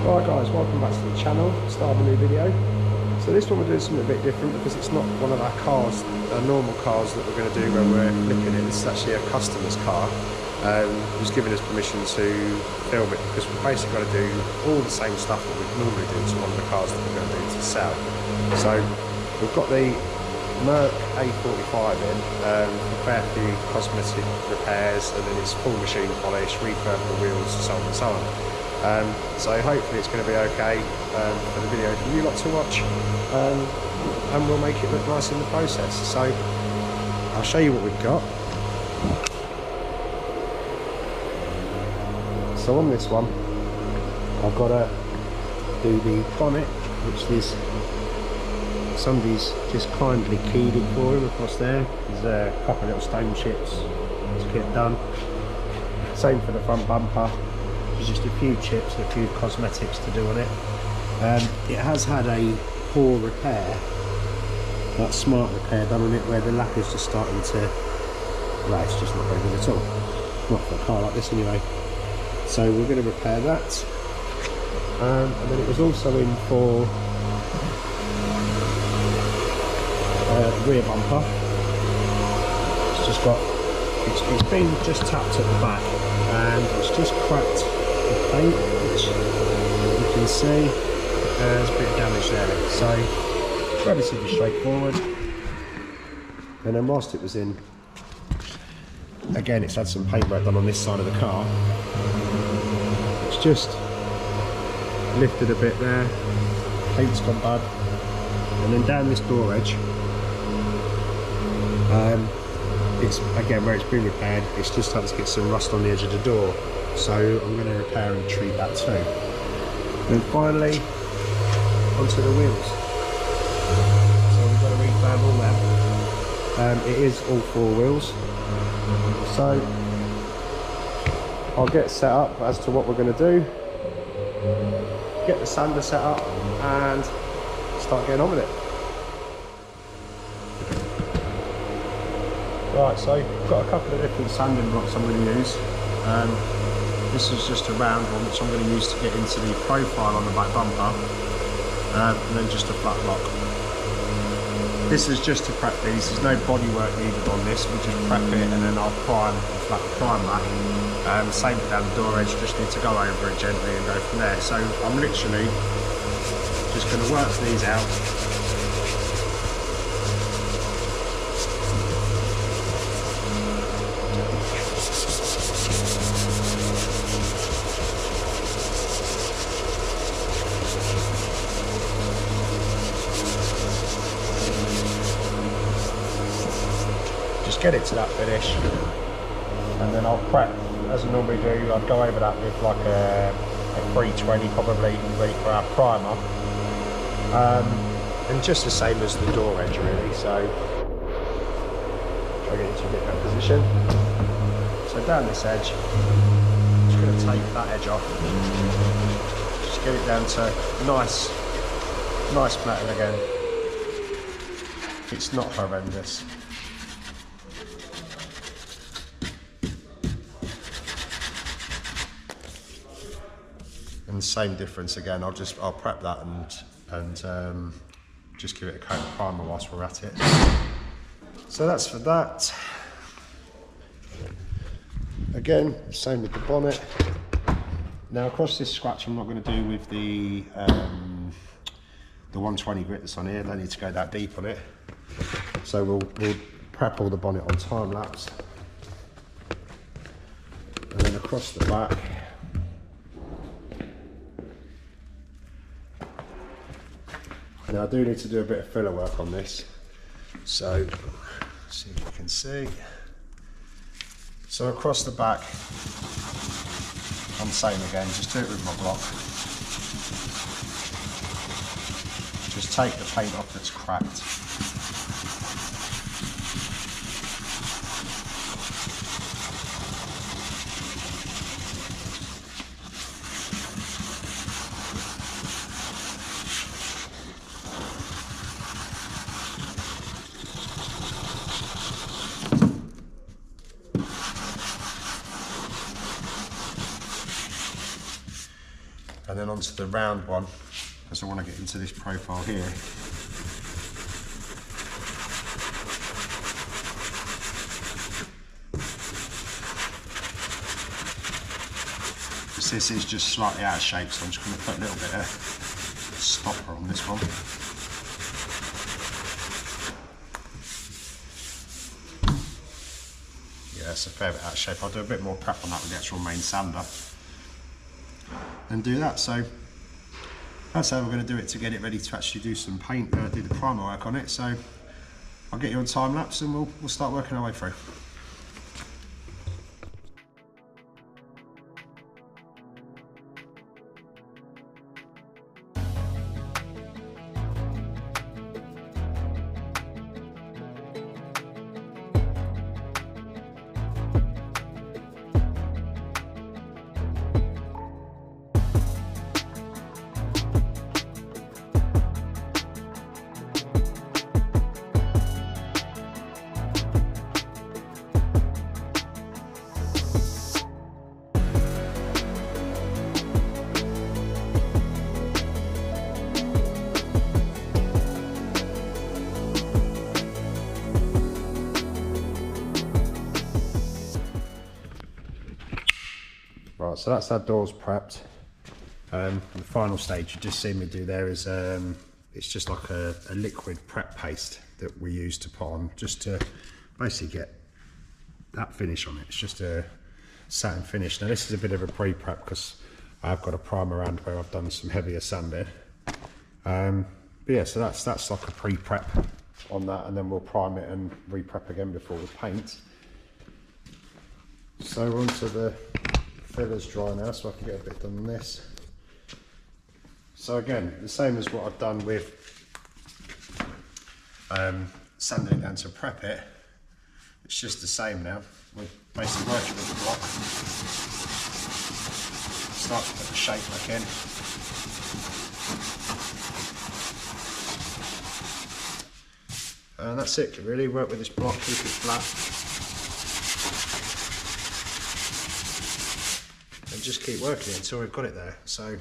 Right guys, welcome back to the channel, start of a new video. So this one we're doing something a bit different because it's not one of our cars, our normal cars that we're going to do when we're flipping it. This is actually a customer's car who's given us permission to film it because we've basically got to do all the same stuff that we'd normally do to one of the cars that we're going to do to sell. So we've got the Merc A45 in, a fair few cosmetic repairs, and then it's full machine polish, refurb the wheels, so on and so on. So hopefully it's going to be okay for the video for you lot to watch, and we'll make it look nice in the process. So I'll show you what we've got. So on this one I've got to do the bonnet, which is somebody's just kindly keyed it for him across there. There's a couple of little stone chips to get done. Same for the front bumper. There's just a few chips and a few cosmetics to do on it. It has had a poor repair, that smart repair done on it, where the lap is just starting to, well, it's just not very good at all. Not for a car like this anyway. So we're going to repair that. And then it was also in for the rear bumper. It's just got, it's been just tapped at the back and it's just cracked the paint, which you can see there's a bit of damage there. So relatively straightforward. And then whilst it was in, again it's had some paintwork done on this side of the car. It's just lifted a bit there, paint's gone bad, and then down this door edge, it's again where it's been repaired, it's just had to get some rust on the edge of the door, so I'm going to repair and treat that too. And finally onto the wheels, so we've got to refurb all them. It is all four wheels, so I'll get set up as to what we're going to do, get the sander set up and start getting on with it. Right, so I've got a couple of different sanding blocks I'm going to use. This is just a round one which I'm going to use to get into the profile on the back bumper, and then just a flat block. This is just to prep these, there's no body work needed on this, we'll just prep it and then I'll prime and flat prime that. Same down the door edge, just need to go over it gently and go from there. So I'm literally just going to work these out. Just get it to that finish, and then I'll prep as I normally do. I'd go over that with like a 320 probably, ready for our primer, and just the same as the door edge really. So try to get into a bit better position. So down this edge, I'm just going to take that edge off, just get it down to nice metal again. It's not horrendous. And same difference again, I'll prep that and just give it a coat of primer whilst we're at it. So that's for that. Again, same with the bonnet. Now across this scratch I'm not going to do with the 120 grit that's on here, don't need to go that deep on it. So we'll prep all the bonnet on time lapse. And then across the back, now I do need to do a bit of filler work on this, so see if you can see. So across the back, I'm the same again, just do it with my block. Just take the paint off that's cracked. and then onto the round one, because I want to get into this profile here. This is just slightly out of shape, so I'm just going to put a little bit of stopper on this one. Yeah, it's a fair bit out of shape. I'll do a bit more prep on that with the actual main sander and do that. So that's how we're going to do it to get it ready to actually do some paint, do the primer work on it. So I'll get you on time lapse and we'll start working our way through. Right, so that's our doors prepped. The final stage you just seen me do there is it's just like a liquid prep paste that we use to put on, just to basically get that finish on it. It's just a satin finish. Now this is a bit of a pre-prep because I've got a primer around where I've done some heavier sanding. But yeah, so that's like a pre-prep on that, and then we'll prime it and re-prep again before we paint. So we're onto the fillers dry now, so I can get a bit done on this. So again, the same as what I've done with sanding it down to prep it, it's just the same now. We're basically working with the block. Start to put the shape back in. And that's it, really. Work with this block, keep it flat. And just keep working it until we've got it there. So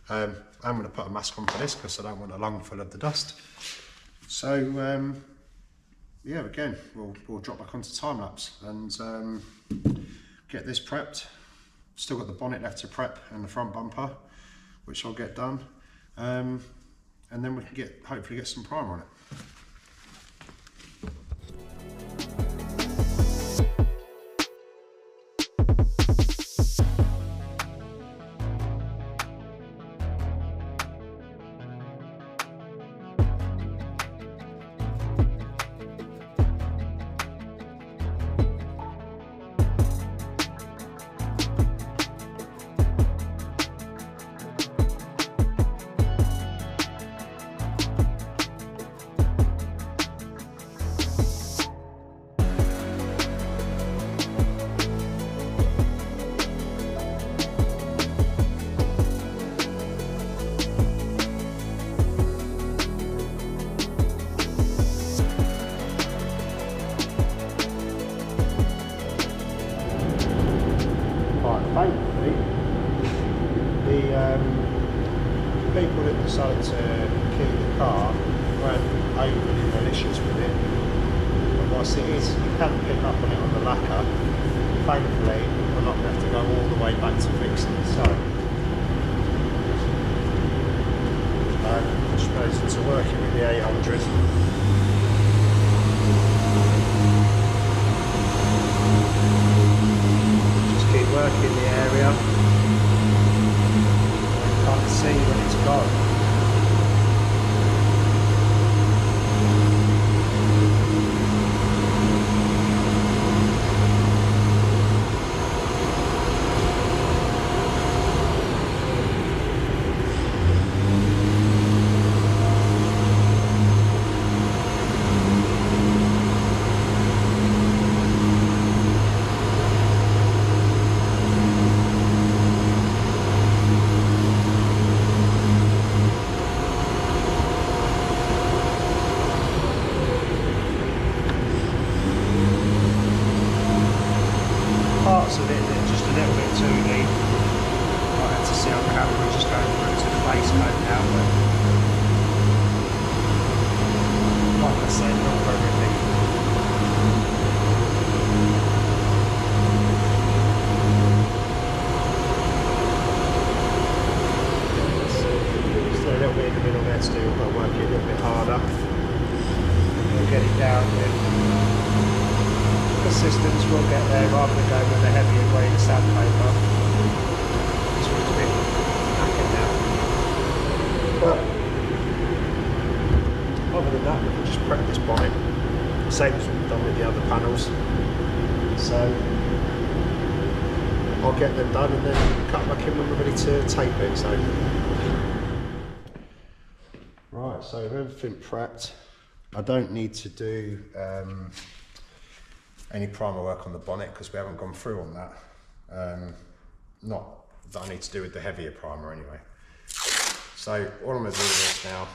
I'm going to put a mask on for this because I don't want a lung full of the dust. So yeah, again, we'll drop back onto time lapse and get this prepped. Still got the bonnet left to prep and the front bumper, which I'll get done, and then we can hopefully get some primer on it. Thankfully, the people that decided to keep the car weren't overly malicious with it. But whilst it is, you can pick up on it on the lacquer, thankfully we're not going to have to go all the way back to fixing it. So, I suppose it's working with the 800. Work in the area, can't see when it's gone. just going through to the base coat now, but like I said, not for everything. Still a little bit in the middle there to do, but work it a little bit harder. We'll get it down with assistance, we'll get there rather than going with the heavier grade sandpaper. This one's a bit knackered now. But other than that, we can just prep this bonnet, same as we've done with the other panels. So I'll get them done and then cut back in when we're ready to tape it. So right, so with everything prepped, I don't need to do any primer work on the bonnet because we haven't gone through on that. Not that I need to do with the heavier primer anyway. So all I'm going to do with this now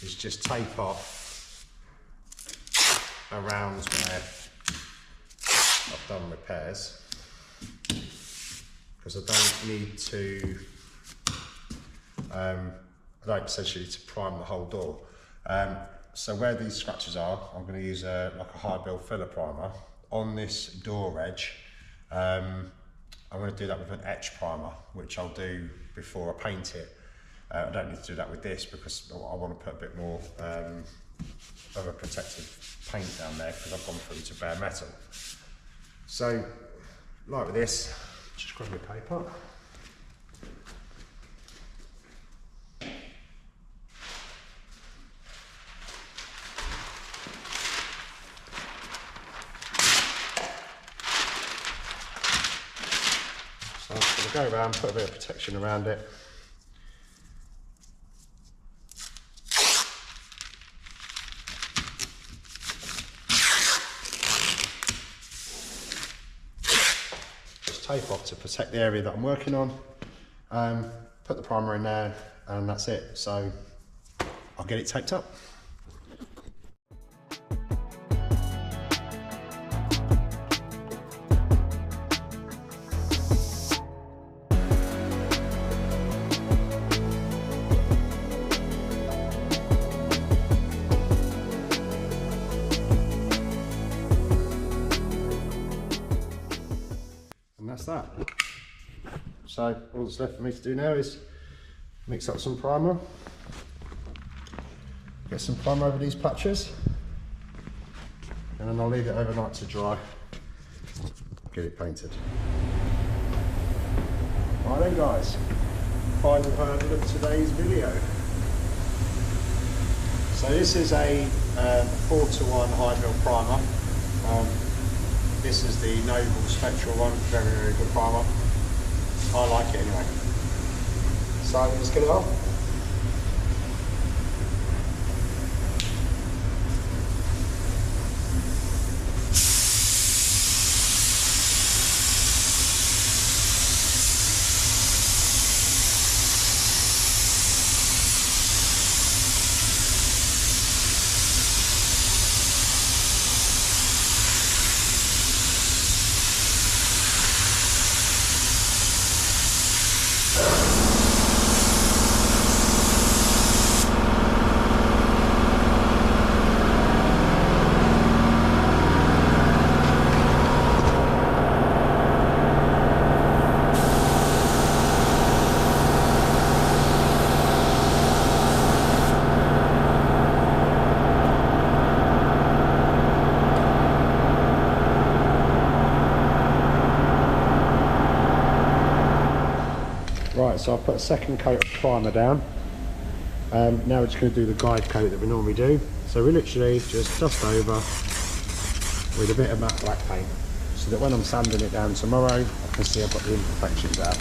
is just tape off around where I've done repairs, because I don't need to, I don't essentially need to prime the whole door. So where these scratches are, I'm going to use like a high build filler primer on this door edge. I'm going to do that with an etch primer, which I'll do before I paint it. I don't need to do that with this because I want to put a bit more of a protective paint down there because I've gone through to bare metal. So, like with this, just grab your paper. So I'm just going to go around, put a bit of protection around it. Tape off to protect the area that I'm working on. Put the primer in there and that's it. So I'll get it taped up. That's that. So all that's left for me to do now is mix up some primer, get some primer over these patches, and then I'll leave it overnight to dry, get it painted. Right then guys, final hurdle of today's video. So this is a 4:1 high build primer. This is the Noble Spectral one, very, very good primer. I like it anyway. So let's get it on. Right, so I've put a second coat of primer down. Now we're just going to do the guide coat that we normally do. So we literally just dust over with a bit of matte black paint, so that when I'm sanding it down tomorrow, I can see I've got the imperfections out.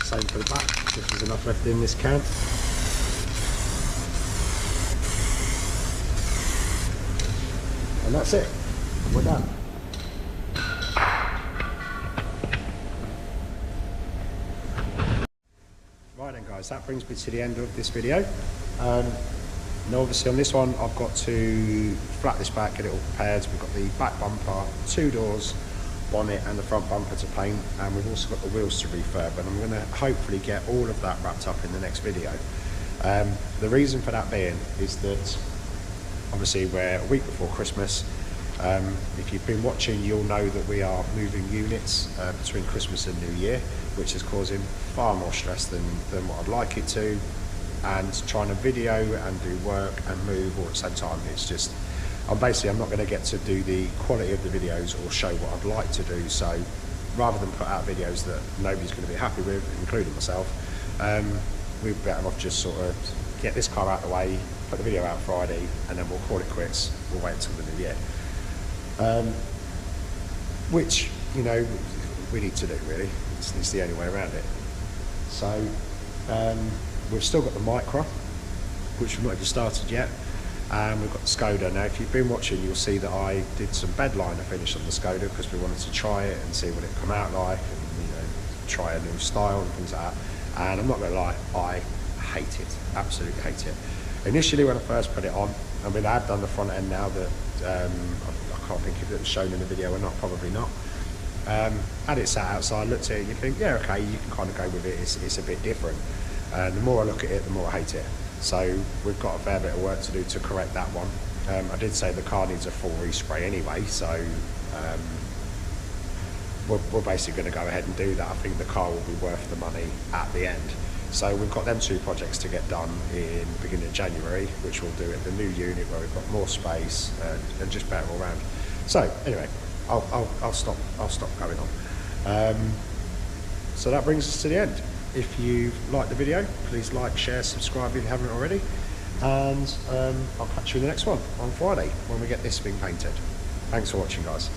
Same for the back, if there's enough left in this can. And that's it, we're done. Right then guys, that brings me to the end of this video. Now obviously on this one I've got to flat this back, get it all prepared. We've got the back bumper, 2 doors, bonnet and the front bumper to paint, and we've also got the wheels to refurb, and I'm going to hopefully get all of that wrapped up in the next video. The reason for that being is that obviously we're a week before Christmas. If you've been watching, you'll know that we are moving units between Christmas and New Year, which is causing far more stress than what I'd like it to, and trying to video and do work and move all at the same time, it's just, I'm not going to get to do the quality of the videos or show what I'd like to do. So rather than put out videos that nobody's going to be happy with, including myself, we're better off just sort of get this car out of the way, put the video out Friday, and then we'll call it quits. We'll wait until the new year. Which, you know, we need to do really. It's the only way around it. So we've still got the Micra, which we've not even started yet. And we've got the Skoda. Now, if you've been watching, you'll see that I did some bed liner finish on the Skoda because we wanted to try it and see what it come out like, and, you know, try a new style and things like that. And I'm not going to lie, I hate it, absolutely hate it. Initially, when I first put it on, I mean, I had done the front end now that I can't think if it was shown in the video or not, probably not. Had it sat outside, looked at it, you think, yeah, okay, you can kind of go with it, it's a bit different. And the more I look at it, the more I hate it. So we've got a fair bit of work to do to correct that one. I did say the car needs a full respray anyway, so we're basically going to go ahead and do that. I think the car will be worth the money at the end. So we've got them two projects to get done in the beginning of January, which we'll do at the new unit where we've got more space and just better all round. So anyway, I'll stop going on. So that brings us to the end. If you liked the video, please like, share, subscribe if you haven't already, and I'll catch you in the next one on Friday when we get this thing painted. Thanks for watching, guys.